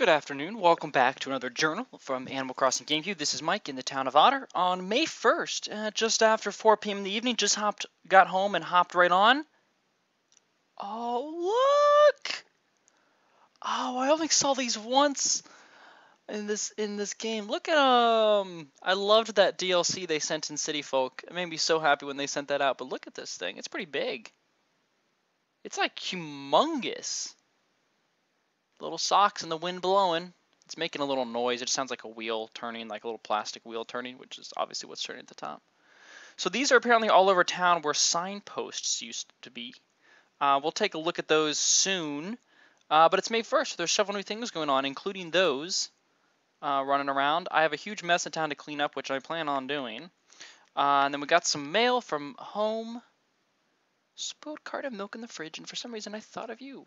Good afternoon. Welcome back to another journal from Animal Crossing GameCube. This is Mike in the town of Otter on May 1st, just after 4 p.m. in the evening. Just got home and hopped right on. Oh, look! Oh, I only saw these once in this game. Look at them. I loved that DLC they sent in City Folk. It made me so happy when they sent that out. But look at this thing. It's pretty big. It's like humongous. Little socks and the wind blowing. It's making a little noise. It sounds like a wheel turning, like a little plastic wheel turning, which is obviously what's turning at the top. So these are apparently all over town where signposts used to be. We'll take a look at those soon. But it's May 1st, so there's several new things going on, including those running around. I have a huge mess in town to clean up, which I plan on doing. And then we got some mail from home. Spoiled cart of milk in the fridge, and for some reason I thought of you.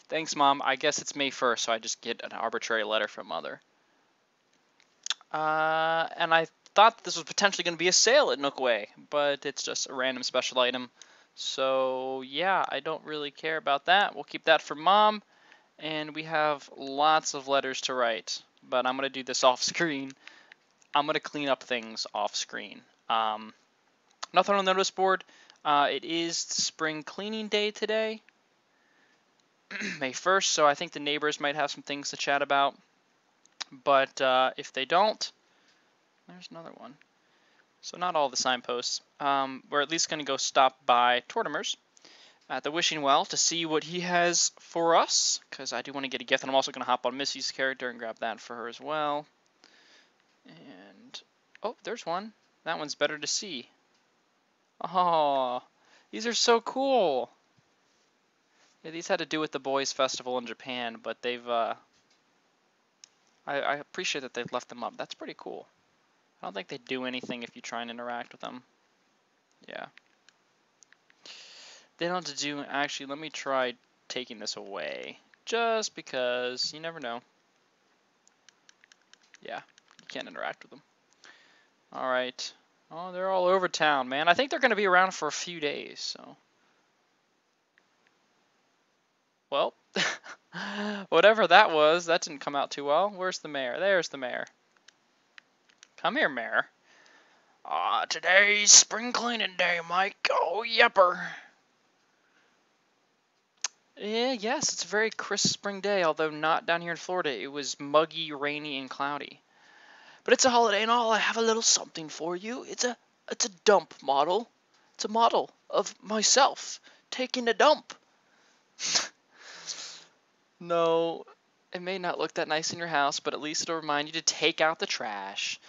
Thanks, Mom. I guess it's May 1st, so I just get an arbitrary letter from Mother. And I thought this was potentially going to be a sale at Nook Way, but it's just a random special item. So, yeah, I don't really care about that. We'll keep that for Mom. And we have lots of letters to write, but I'm going to do this off screen. I'm going to clean up things off screen. Nothing on the notice board. It is spring cleaning day today, May 1st, so I think the neighbors might have some things to chat about. But if they don't, there's another one. So not all the signposts. We're at least going to go stop by Tortimer's at the Wishing Well to see what he has for us, because I do want to get a gift, and I'm also going to hop on Missy's character and grab that for her as well. And, oh, there's one. That one's better to see. Oh, these are so cool. Yeah, these had to do with the Boys Festival in Japan, but they've, I appreciate that they've left them up. That's pretty cool. I don't think they do anything if you try and interact with them. Yeah. They don't have to do, actually, let me try taking this away. Just because, you never know. Yeah, you can't interact with them. Alright. Oh, they're all over town, man. I think they're going to be around for a few days, so. Well, whatever that was, that didn't come out too well. Where's the mayor? There's the mayor. Come here, mayor. Today's spring cleaning day, Mike. Oh, yepper. Yes, it's a very crisp spring day, although not down here in Florida. It was muggy, rainy, and cloudy. But it's a holiday and all. I have a little something for you. It's a dump model. It's a model of myself taking a dump. No, it may not look that nice in your house, but at least it'll remind you to take out the trash.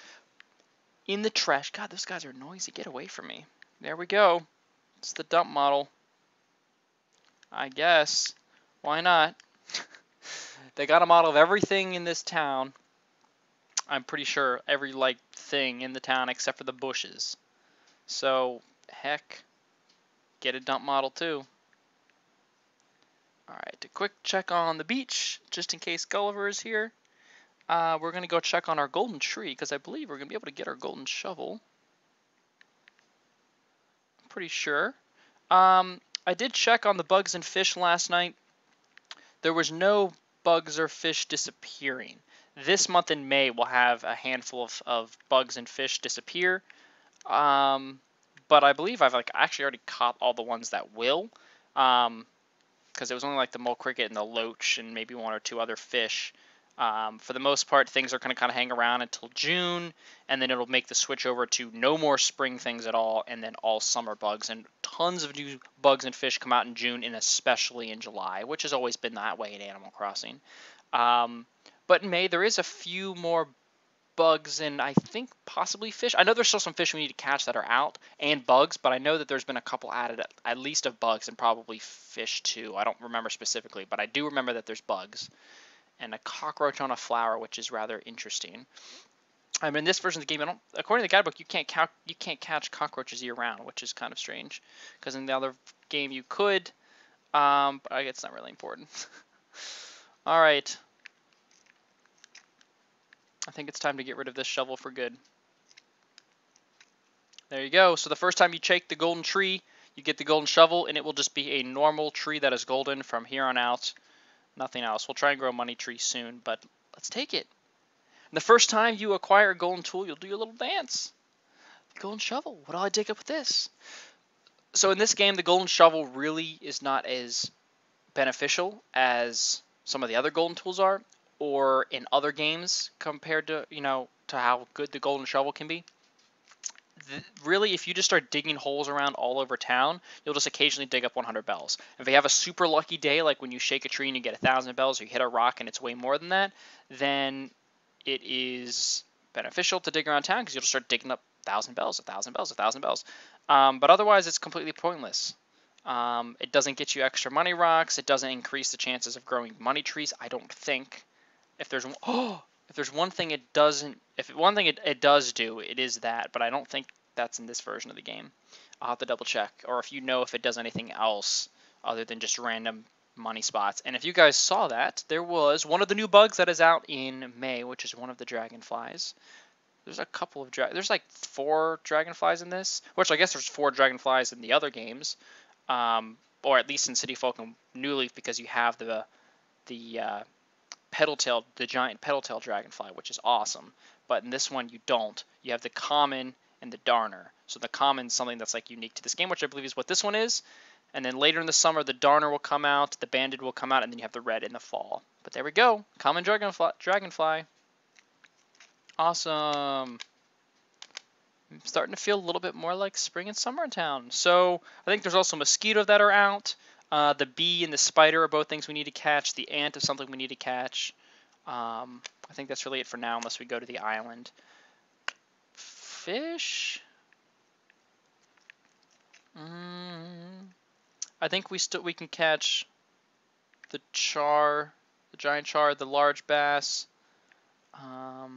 In the trash. God, those guys are noisy. Get away from me. There we go. It's the dump model. I guess. Why not? They got a model of everything in this town. I'm pretty sure every, thing in the town except for the bushes. So, heck, get a dump model too. Alright, a quick check on the beach, just in case Gulliver is here. We're going to go check on our golden tree, because I believe we're going to be able to get our golden shovel. I'm pretty sure. I did check on the bugs and fish last night. There was no bugs or fish disappearing. This month in May, we'll have a handful of bugs and fish disappear. But I believe I've actually already caught all the ones that will. Because it was only the mole cricket and the loach and maybe one or two other fish. For the most part, things are going to kind of hang around until June, and then it'll make the switch over to no more spring things at all, and then all summer bugs. And tons of new bugs and fish come out in June, and especially in July, which has always been that way in Animal Crossing. But in May, there is a few more bugs and I think possibly fish. I know there's still some fish we need to catch that are out, and bugs, but I know that there's been a couple added, at least of bugs, and probably fish too. I don't remember specifically, but I do remember that there's bugs. And a cockroach on a flower, which is rather interesting. I mean, in this version of the game, according to the guidebook, you can't catch cockroaches year-round, which is kind of strange. Because in the other game you could, but I guess it's not really important. All right. I think it's time to get rid of this shovel for good. There you go. So the first time you shake the golden tree, You get the golden shovel, and it will just be a normal tree that is golden from here on out. Nothing else. We'll try and grow a money tree soon, but let's take it. And the first time you acquire a golden tool, you'll do your little dance. The golden shovel. What do I dig up with this? So in this game, the golden shovel really is not as beneficial as some of the other golden tools are, or in other games compared to, to how good the golden shovel can be. Really, if you just start digging holes around all over town, you'll just occasionally dig up 100 bells. If you have a super lucky day, like when you shake a tree and you get 1,000 bells, or you hit a rock and it's way more than that, then it is beneficial to dig around town because you'll just start digging up 1,000 bells, 1,000 bells, 1,000 bells. But otherwise, it's completely pointless. It doesn't get you extra money rocks. It doesn't increase the chances of growing money trees, I don't think. If there's one thing it doesn't, if one thing it does do, it is that. But I don't think that's in this version of the game. I'll have to double check, or if you know if it does anything else other than just random money spots. And if you guys saw that, there was one of the new bugs that is out in May, which is one of the dragonflies. There's a couple of there's like 4 dragonflies in this, which I guess there's 4 dragonflies in the other games, or at least in City Folk and New Leaf, because you have the petal-tailed, the giant petal-tailed dragonfly, which is awesome. But in this one, you don't. You have the common and the darner. So the common is something that's like unique to this game, which I believe is what this one is. And then later in the summer, the darner will come out, the banded will come out, and then you have the red in the fall. But there we go, common dragonfly. Awesome. I'm starting to feel a little bit more like spring and summer in town. So I think there's also mosquito that are out. The bee and the spider are both things we need to catch. The ant is something we need to catch. I think that's really it for now, unless we go to the island. Fish? I think we can catch the char, the giant char, the large bass. I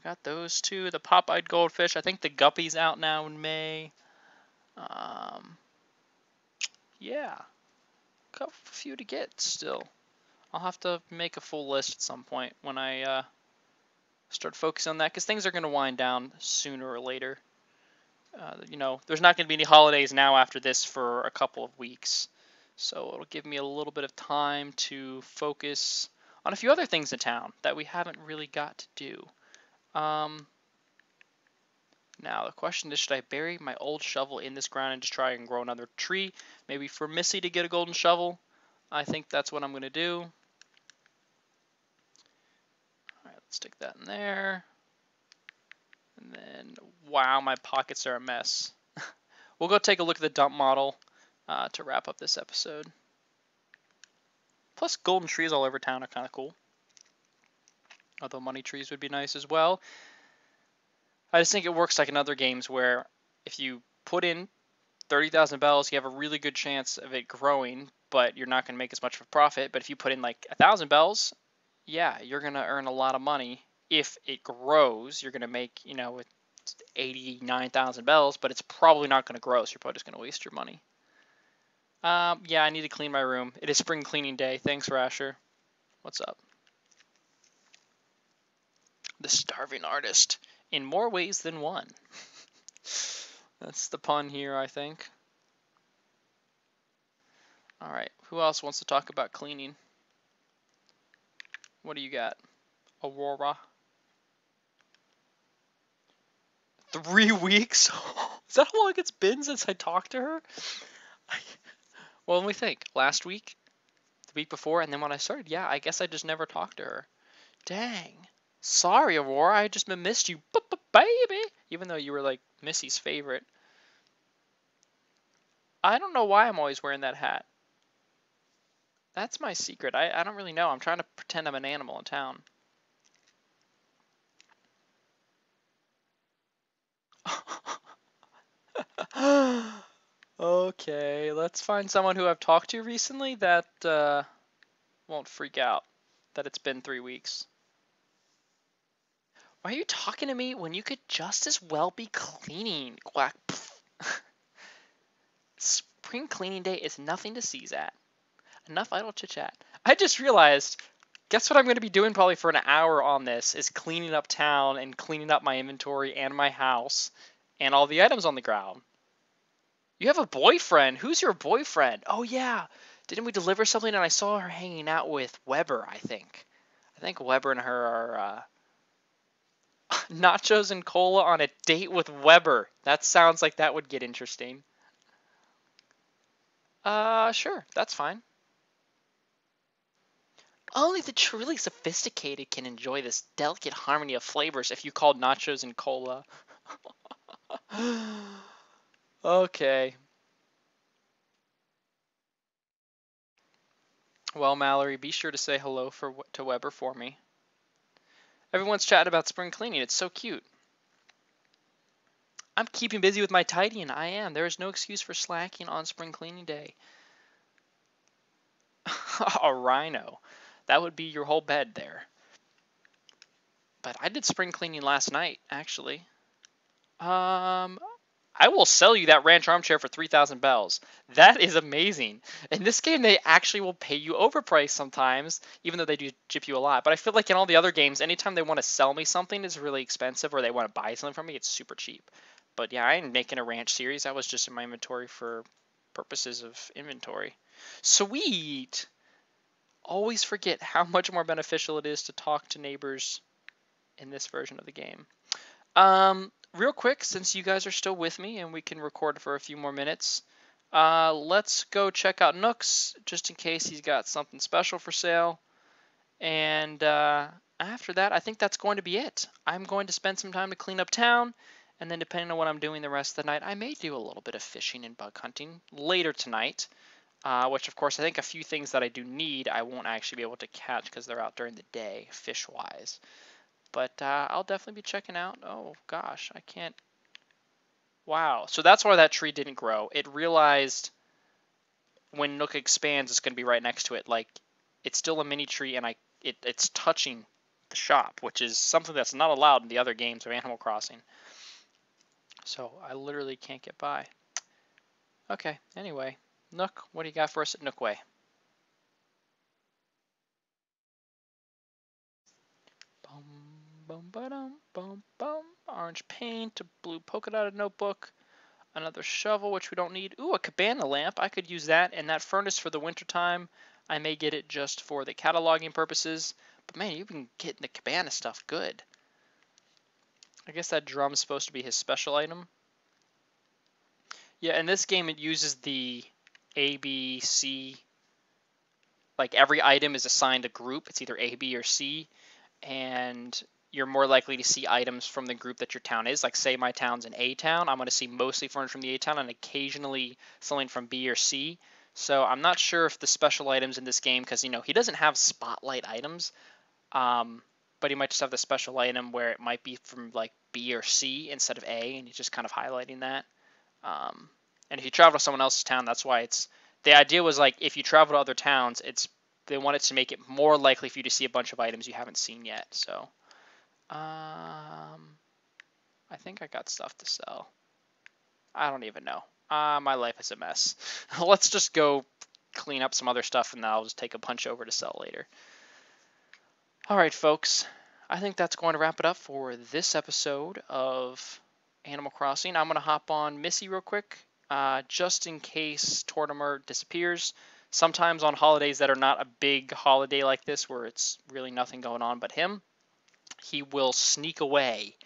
got those 2. The pop-eyed goldfish. I think the guppy's out now in May. Yeah. Got a few to get still. I'll have to make a full list at some point when I start focusing on that, because things are going to wind down sooner or later. There's not going to be any holidays now after this for a couple of weeks. So it'll give me a little bit of time to focus on a few other things in town that we haven't really got to do. Now the question is, should I bury my old shovel in this ground and just try and grow another tree? Maybe for Missy to get a golden shovel. I think that's what I'm going to do. Alright, let's stick that in there. And then, wow, my pockets are a mess. We'll go take a look at the dump model to wrap up this episode. Plus, golden trees all over town are kind of cool. Although money trees would be nice as well. I just think it works like in other games where if you put in 30,000 bells, you have a really good chance of it growing, but you're not going to make as much of a profit. But if you put in like 1,000 bells, yeah, you're going to earn a lot of money. If it grows, you're going to make, 89,000 bells, but it's probably not going to grow, so you're probably just going to waste your money. Yeah, I need to clean my room. It is spring cleaning day. Thanks, Rasher. What's up? The starving artist. In more ways than one. That's the pun here, I think. Alright, who else wants to talk about cleaning? What do you got? Aurora? 3 weeks? Is that how long it's been since I talked to her? Well, let me think. Last week? The week before? And then when I started? Yeah, I guess I just never talked to her. Dang. Sorry, Aurora. I just missed you. Baby! Even though you were like Missy's favorite. I don't know why I'm always wearing that hat. That's my secret. I don't really know. I'm trying to pretend I'm an animal in town. Okay, let's find someone who I've talked to recently that won't freak out that it's been 3 weeks. Why are you talking to me when you could just as well be cleaning? Quack. Spring cleaning day is nothing to seize at. Enough idle chit-chat. I just realized, guess what I'm going to be doing probably for an hour on this is cleaning up town and cleaning up my inventory and my house and all the items on the ground. You have a boyfriend. Who's your boyfriend? Oh, yeah. Didn't we deliver something and I saw her hanging out with Weber, I think. I think Weber and her are nachos and cola on a date with Weber. That sounds like that would get interesting. Sure. That's fine. Only the truly sophisticated can enjoy this delicate harmony of flavors if you called nachos and cola. Okay. Well, Mallory, be sure to say hello to Weber for me. Everyone's chatting about spring cleaning. It's so cute. I'm keeping busy with my tidying. I am. There is no excuse for slacking on spring cleaning day. A rhino. That would be your whole bed there. But I did spring cleaning last night, actually. I will sell you that ranch armchair for 3,000 bells. That is amazing. In this game, they actually will pay you overpriced sometimes, even though they do chip you a lot. But I feel like in all the other games, anytime they want to sell me something is really expensive or they want to buy something from me, it's super cheap. But yeah, I ain't making a ranch series. That was just in my inventory for purposes of inventory. Sweet! Always forget how much more beneficial it is to talk to neighbors in this version of the game. Real quick, since you guys are still with me and we can record for a few more minutes, let's go check out Nook's just in case he's got something special for sale. And after that, I think that's going to be it. I'm going to spend some time to clean up town, and then depending on what I'm doing the rest of the night, I may do a little bit of fishing and bug hunting later tonight. Which, of course, I think a few things that I do need I won't actually be able to catch because they're out during the day, fish-wise. But I'll definitely be checking out. Oh, gosh, I can't. Wow. So that's why that tree didn't grow. It realized when Nook expands, it's going to be right next to it. Like, it's still a mini tree, and it's touching the shop, which is something that's not allowed in the other games of Animal Crossing. So I literally can't get by. Okay, anyway. Nook, what do you got for us at Nook Way? Bum, bum, ba-dum, bum, bum. Orange paint, a blue polka dotted notebook, another shovel, which we don't need. Ooh, a cabana lamp. I could use that. And that furnace for the winter time. I may get it just for the cataloging purposes. But man, you've been getting the cabana stuff good. I guess that drum's supposed to be his special item. Yeah, in this game it uses the A, B, C. Like every item is assigned a group. It's either A, B, or C. And you're more likely to see items from the group that your town is. Like say my town's an A town, I'm going to see mostly furniture from the A town and occasionally something from B or C. So I'm not sure if the special items in this game, because he doesn't have spotlight items, but he might just have the special item where it might be from like B or C instead of A, and he's just kind of highlighting that. And if you travel to someone else's town, that's why the idea was like if you travel to other towns, they wanted to make it more likely for you to see a bunch of items you haven't seen yet. So, I think I got stuff to sell. I don't even know. My life is a mess. Let's just go clean up some other stuff, and then I'll just take a bunch over to sell later. All right, folks. I think that's going to wrap it up for this episode of Animal Crossing. I'm going to hop on Missy real quick, just in case Tortimer disappears. Sometimes on holidays that are not a big holiday like this, where it's really nothing going on but him, he will sneak away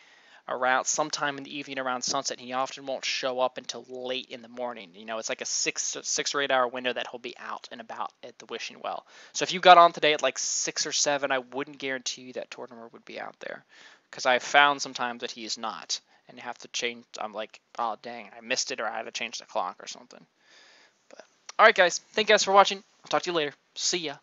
around sometime in the evening around sunset. And he often won't show up until late in the morning. It's like a 6 or 8 hour window that he'll be out and about at the Wishing Well. So if you got on today at like 6 or 7, I wouldn't guarantee you that Tortimer would be out there, because I've found sometimes that he is not, and you have to change. I'm like, oh dang, I missed it, or I had to change the clock or something. But all right, guys, thank you guys for watching. I'll talk to you later. See ya.